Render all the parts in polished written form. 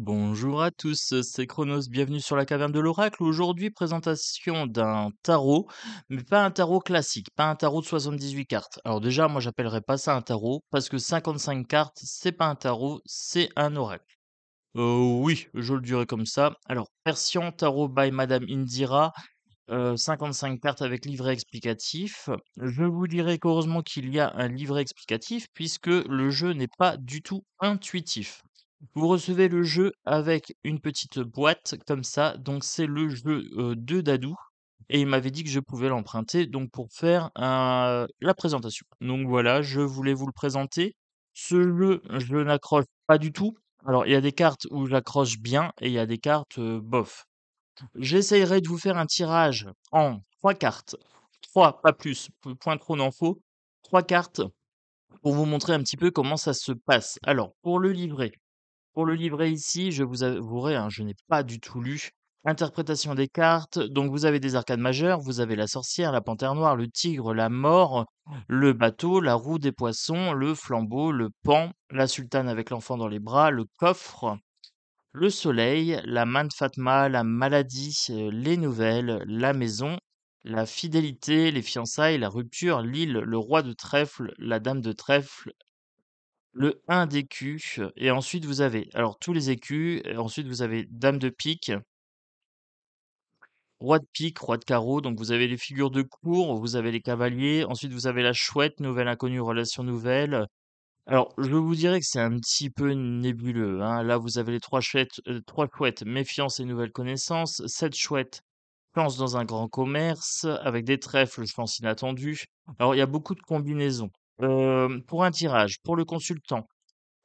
Bonjour à tous, c'est Chronos, bienvenue sur la caverne de l'oracle. Aujourd'hui, présentation d'un tarot, mais pas un tarot classique, pas un tarot de 78 cartes. Alors déjà, moi j'appellerais pas ça un tarot, parce que 55 cartes, c'est pas un tarot, c'est un oracle. Oui, je le dirais comme ça. Alors, Persian Tarot by Madame Indira, 55 cartes avec livret explicatif. Je vous dirais qu'heureusement qu'il y a un livret explicatif, puisque le jeu n'est pas du tout intuitif. Vous recevez le jeu avec une petite boîte comme ça, donc c'est le jeu, de Dadou et il m'avait dit que je pouvais l'emprunter donc pour faire la présentation. Donc voilà, je voulais vous le présenter. Ce jeu, je n'accroche pas du tout. Alors il y a des cartes où j'accroche bien et il y a des cartes, bof. J'essayerai de vous faire un tirage en 3 cartes, 3 pas plus, point trop n'en faut, 3 cartes pour vous montrer un petit peu comment ça se passe. Alors pour le livret ici, je vous avouerai, hein, je n'ai pas du tout lu. Interprétation des cartes, donc vous avez des arcanes majeures, vous avez la sorcière, la panthère noire, le tigre, la mort, le bateau, la roue des poissons, le flambeau, le paon, la sultane avec l'enfant dans les bras, le coffre, le soleil, la main de Fatma, la maladie, les nouvelles, la maison, la fidélité, les fiançailles, la rupture, l'île, le roi de trèfle, la dame de trèfle, le 1 d'écu et ensuite vous avez alors tous les écus et ensuite vous avez dame de pique, roi de pique, roi de carreau, donc vous avez les figures de cour, vous avez les cavaliers, ensuite vous avez la chouette, nouvelle inconnue, relation nouvelle. Alors je vous dirais que c'est un petit peu nébuleux, hein. Là vous avez les 3 chouettes, méfiance et nouvelles connaissances, 7 chouettes, chance dans un grand commerce, avec des trèfles, chance inattendue. Alors il y a beaucoup de combinaisons. Pour un tirage, pour le consultant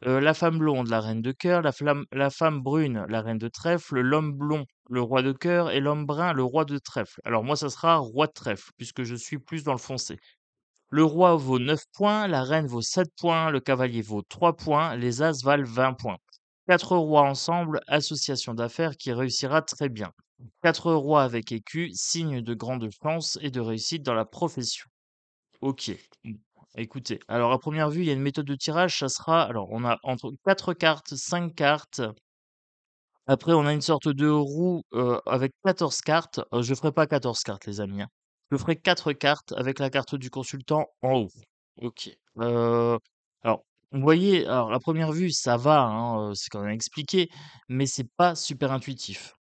la femme blonde, la reine de cœur, la femme brune, la reine de trèfle, l'homme blond, le roi de cœur et l'homme brun, le roi de trèfle. Alors moi, ça sera roi de trèfle, puisque je suis plus dans le foncé. Le roi vaut 9 points, la reine vaut 7 points, le cavalier vaut 3 points, les as valent 20 points. 4 rois ensemble, association d'affaires qui réussira très bien. 4 rois avec écu, signe de grande chance et de réussite dans la profession. OK. Mmh. Écoutez, alors à première vue, il y a une méthode de tirage, ça sera alors on a entre 4 cartes, 5 cartes. Après on a une sorte de roue, avec 14 cartes. Je ferai pas 14 cartes les amis, hein. Je ferai 4 cartes avec la carte du consultant en haut. OK. Alors vous voyez, alors à première vue ça va, hein, c'est quand même expliqué, mais c'est pas super intuitif.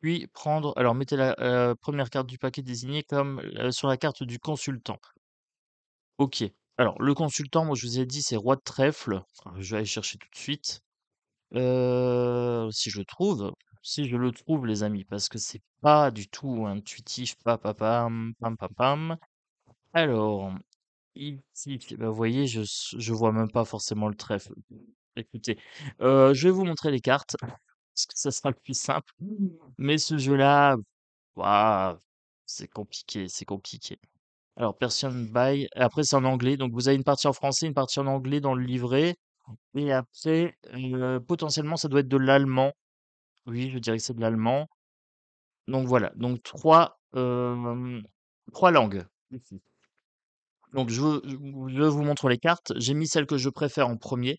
Puis prendre alors mettez la, 1 carte du paquet désignée comme, sur la carte du consultant. OK. Alors le consultant, moi je vous ai dit, c'est roi de trèfle. Je vais aller chercher tout de suite, si je le trouve. Si je le trouve les amis, parce que c'est pas du tout intuitif. Pa pa pam, pam pam pam. Alors, ici, bah, vous voyez, je vois même pas forcément le trèfle. Écoutez, je vais vous montrer les cartes, parce que ça sera le plus simple. Mais ce jeu-là, waouh, c'est compliqué, c'est compliqué. Alors Persian by après c'est en anglais, donc vous avez une partie en français, une partie en anglais dans le livret et après, potentiellement ça doit être de l'allemand. Oui, je dirais que c'est de l'allemand. Donc voilà, donc 3 langues ici. Donc je vous montre les cartes. J'ai mis celle que je préfère en premier.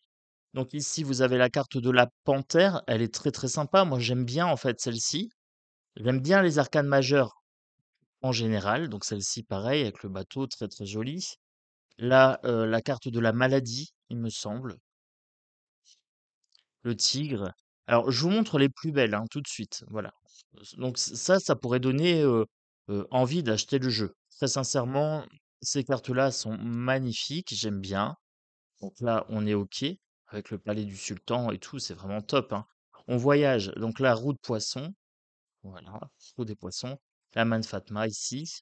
Donc ici, vous avez la carte de la panthère, elle est très, très sympa. Moi, j'aime bien en fait celle-ci. J'aime bien les arcanes majeures en général, donc celle-ci pareil avec le bateau très, très jolie. Là, la carte de la maladie, il me semble, le tigre. Alors, je vous montre les plus belles, hein, tout de suite, voilà. Donc ça pourrait donner, envie d'acheter le jeu. Très sincèrement, ces cartes-là sont magnifiques, j'aime bien. Donc là, on est OK avec le palais du sultan et tout, c'est vraiment top, hein. On voyage, donc la roue de poisson, voilà, roue des poissons. La main de Fatma ici.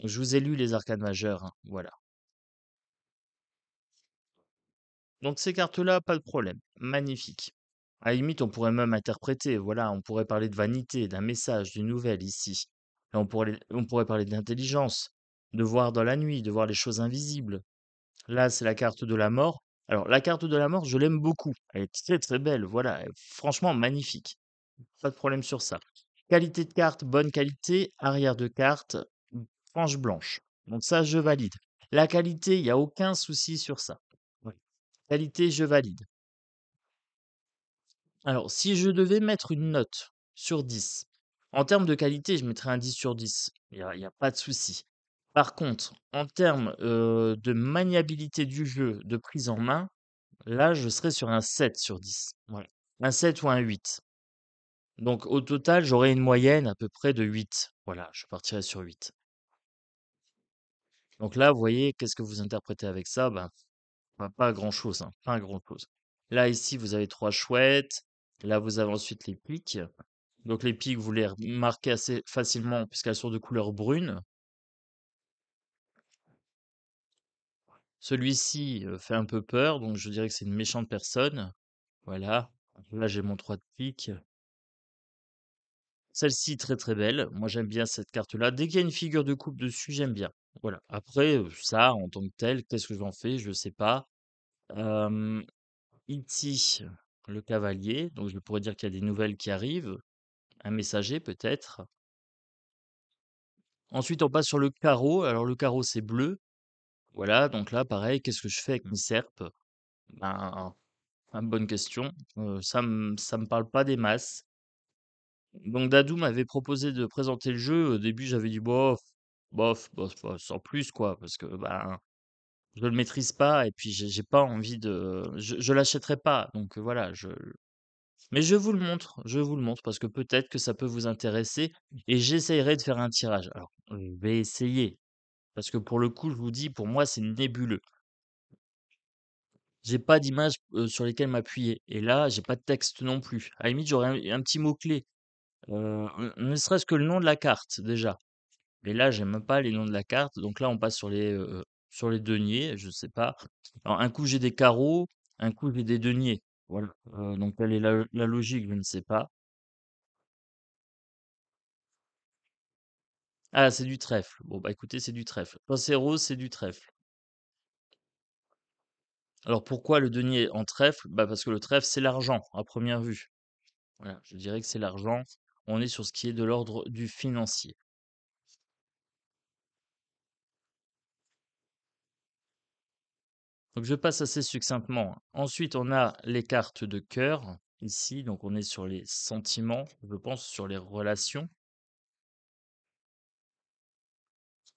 Je vous ai lu les arcanes majeures, hein, voilà. Donc ces cartes-là, pas de problème. Magnifique. À la limite, on pourrait même interpréter, voilà, on pourrait parler de vanité, d'un message, d'une nouvelle ici. Là, on pourrait parler d'intelligence, de voir dans la nuit, de voir les choses invisibles. Là, c'est la carte de la mort. Alors, la carte de la mort, je l'aime beaucoup. Elle est très très belle, voilà, franchement magnifique. Pas de problème sur ça. Qualité de carte, bonne qualité. Arrière de carte, frange blanche. Donc ça, je valide. La qualité, il n'y a aucun souci sur ça. Ouais. Qualité, je valide. Alors, si je devais mettre une note sur 10, en termes de qualité, je mettrais un 10 sur 10. Il y a pas de souci. Par contre, en termes, de maniabilité du jeu, de prise en main, là, je serais sur un 7 sur 10. Voilà. Un 7 ou un 8. Donc au total, j'aurais une moyenne à peu près de 8. Voilà, je partirais sur 8. Donc là, vous voyez, qu'est-ce que vous interprétez avec ça? Ben, pas grand-chose, hein, pas grand-chose. Là, ici, vous avez 3 chouettes. Là, vous avez ensuite les piques. Donc les piques, vous les remarquez assez facilement puisqu'elles sont de couleur brune. Celui-ci fait un peu peur, donc je dirais que c'est une méchante personne. Voilà. Là, j'ai mon 3 de pique. Celle-ci, très très belle. Moi, j'aime bien cette carte-là. Dès qu'il y a une figure de coupe dessus, j'aime bien. Voilà. Après, ça, en tant que tel, qu'est-ce que j'en fais? Je sais pas. Euh, E.T., le cavalier. Donc, je pourrais dire qu'il y a des nouvelles qui arrivent. Un messager, peut-être. Ensuite, on passe sur le carreau. Alors, le carreau, c'est bleu. Voilà. Donc là, pareil, qu'est-ce que je fais avec mes serpes? Ben, bonne question. Ça me parle pas des masses. Donc Dadou m'avait proposé de présenter le jeu. Au début, j'avais dit bof, bof, bof, bof, sans plus quoi, parce que ben je le maîtrise pas et puis j'ai pas envie de, je l'achèterai pas. Donc voilà, mais je vous le montre parce que peut-être que ça peut vous intéresser et j'essayerai de faire un tirage. Alors, je vais essayer parce que pour le coup, je vous dis, pour moi, c'est nébuleux. J'ai pas d'images sur lesquelles m'appuyer et là, j'ai pas de texte non plus. À la limite, j'aurais un petit mot-clé, ne serait-ce que le nom de la carte déjà. Mais là, j'ai même pas les noms de la carte. Donc là, on passe sur les deniers, je sais pas. Alors, un coup, j'ai des carreaux, un coup, j'ai des deniers. Voilà. Donc, quelle est la logique? Je ne sais pas. Ah, c'est du trèfle. Bon, bah écoutez, c'est du trèfle. Quand c'est rose, c'est du trèfle. Alors, pourquoi le denier en trèfle? Bah, parce que le trèfle, c'est l'argent, à première vue. Voilà, je dirais que c'est l'argent. On est sur ce qui est de l'ordre du financier. Donc je passe assez succinctement. Ensuite, on a les cartes de cœur ici. Donc on est sur les sentiments, je pense, sur les relations.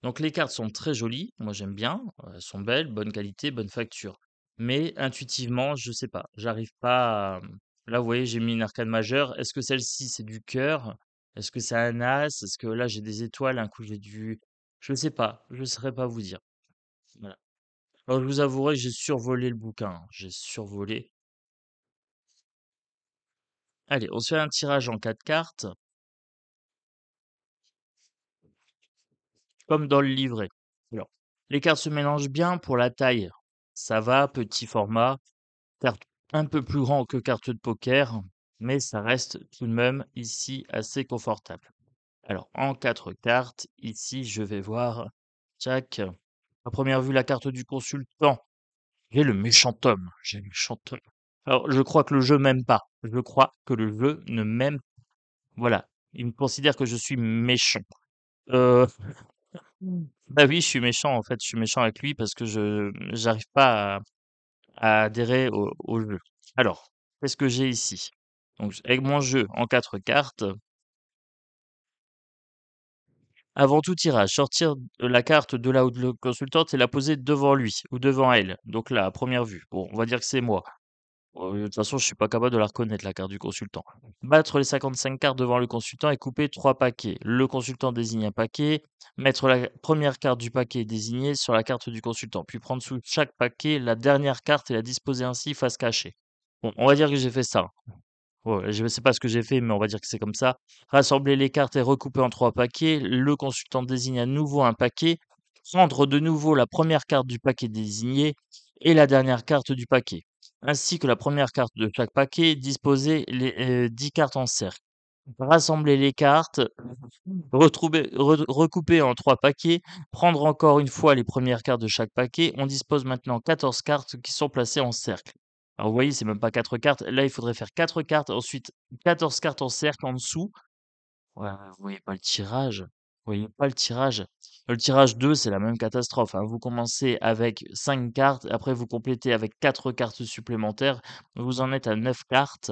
Donc les cartes sont très jolies. Moi j'aime bien. Elles sont belles, bonne qualité, bonne facture. Mais intuitivement, je sais pas. J'arrive pas à... Là, vous voyez, j'ai mis une arcane majeure. Est-ce que celle-ci, c'est du cœur? Est-ce que c'est un as? Est-ce que là, j'ai des étoiles? Un coup, j'ai du... Je sais pas. Je ne saurais pas vous dire. Voilà. Alors, je vous avouerai que j'ai survolé le bouquin, hein. J'ai survolé. Allez, on se fait un tirage en 4 cartes, comme dans le livret. Alors, les cartes se mélangent bien pour la taille. Ça va, petit format, carte un peu plus grand que carte de poker, mais ça reste tout de même ici assez confortable. Alors, en 4 cartes, ici, je vais voir, Jack, à première vue, la carte du consultant. J'ai le méchant homme. J'ai le méchant homme. Alors, je crois que le jeu m'aime pas. Je crois que le jeu ne m'aime. Voilà. Il me considère que je suis méchant. Euh, Bah oui, je suis méchant en fait, je suis méchant avec lui parce que je j'arrive pas à adhérer au jeu. Alors, qu'est-ce que j'ai ici? Donc avec mon jeu en 4 cartes, avant tout tirage, sortir la carte de là où le consultante et la poser devant lui ou devant elle. Donc là, à première vue. Bon, on va dire que c'est moi. De toute façon, je suis pas capable de la reconnaître, la carte du consultant. Battre les 55 cartes devant le consultant et couper 3 paquets. Le consultant désigne un paquet. Mettre la première carte du paquet désignée sur la carte du consultant. Puis prendre sous chaque paquet la dernière carte et la disposer ainsi face cachée. Bon, on va dire que j'ai fait ça. Ouais, je ne sais pas ce que j'ai fait, mais on va dire que c'est comme ça. Rassembler les cartes et recouper en 3 paquets. Le consultant désigne à nouveau un paquet. Prendre de nouveau la première carte du paquet désigné et la dernière carte du paquet, ainsi que la première carte de chaque paquet. Disposer les 10 cartes en cercle. Rassembler les cartes, recouper en 3 paquets, prendre encore une fois les premières cartes de chaque paquet. On dispose maintenant 14 cartes qui sont placées en cercle. Alors vous voyez, c'est même pas 4 cartes. Là, il faudrait faire 4 cartes, ensuite 14 cartes en cercle en dessous. Ouais, vous voyez pas le tirage. Vous voyez pas le tirage. Le tirage 2, c'est la même catastrophe, hein. Vous commencez avec 5 cartes, après vous complétez avec 4 cartes supplémentaires. Vous en êtes à 9 cartes.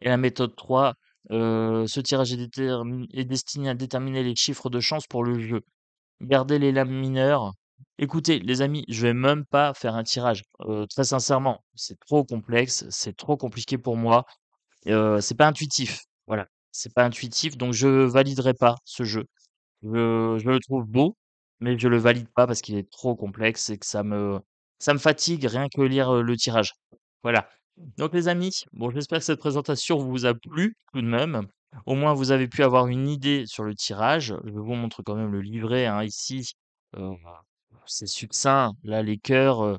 Et la méthode 3, ce tirage est destiné à déterminer les chiffres de chance pour le jeu. Gardez les lames mineures. Écoutez, les amis, je vais même pas faire un tirage. Très sincèrement, c'est trop complexe, c'est trop compliqué pour moi. C'est pas intuitif. Voilà, c'est pas intuitif, donc je validerai pas ce jeu. Je le trouve beau, mais je le valide pas parce qu'il est trop complexe et que ça me fatigue rien que lire, le tirage. Voilà. Donc les amis, bon j'espère que cette présentation vous a plu tout de même. Au moins vous avez pu avoir une idée sur le tirage. Je vous montre quand même le livret, hein, ici. Heu, c'est succinct. Là, les cœurs,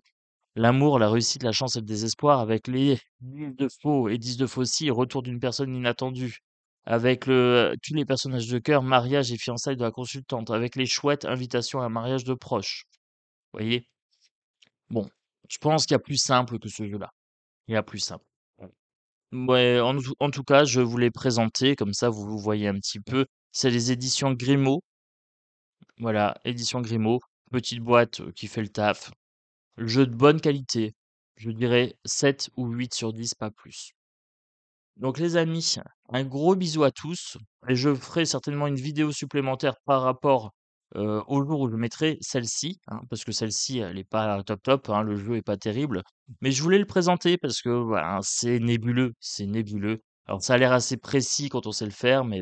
l'amour, la réussite, la chance et le désespoir avec les 10 de faux et 10 de faux-ci, retour d'une personne inattendue. Avec tous les personnages de cœur, mariage et fiançailles de la consultante. Avec les chouettes, invitation à un mariage de proches. Vous voyez? Bon, je pense qu'il y a plus simple que ce jeu-là. Il y a plus simple. Ouais. Ouais, en tout cas, je vous l'ai présenté, comme ça vous voyez un petit peu. C'est les éditions Grimaud. Voilà, éditions Grimaud. Petite boîte qui fait le taf. Jeu de bonne qualité. Je dirais 7 ou 8 sur 10, pas plus. Donc les amis, un gros bisou à tous et je ferai certainement une vidéo supplémentaire par rapport, au jour où je mettrai celle-ci, hein, parce que celle-ci, elle est pas top top, hein, le jeu est pas terrible. Mais je voulais le présenter parce que, voilà, c'est nébuleux, c'est nébuleux. Alors ça a l'air assez précis quand on sait le faire, mais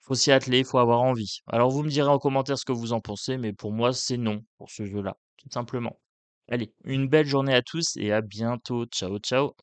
faut s'y atteler, faut avoir envie. Alors vous me direz en commentaire ce que vous en pensez, mais pour moi, c'est non pour ce jeu-là, tout simplement. Allez, une belle journée à tous et à bientôt. Ciao, ciao.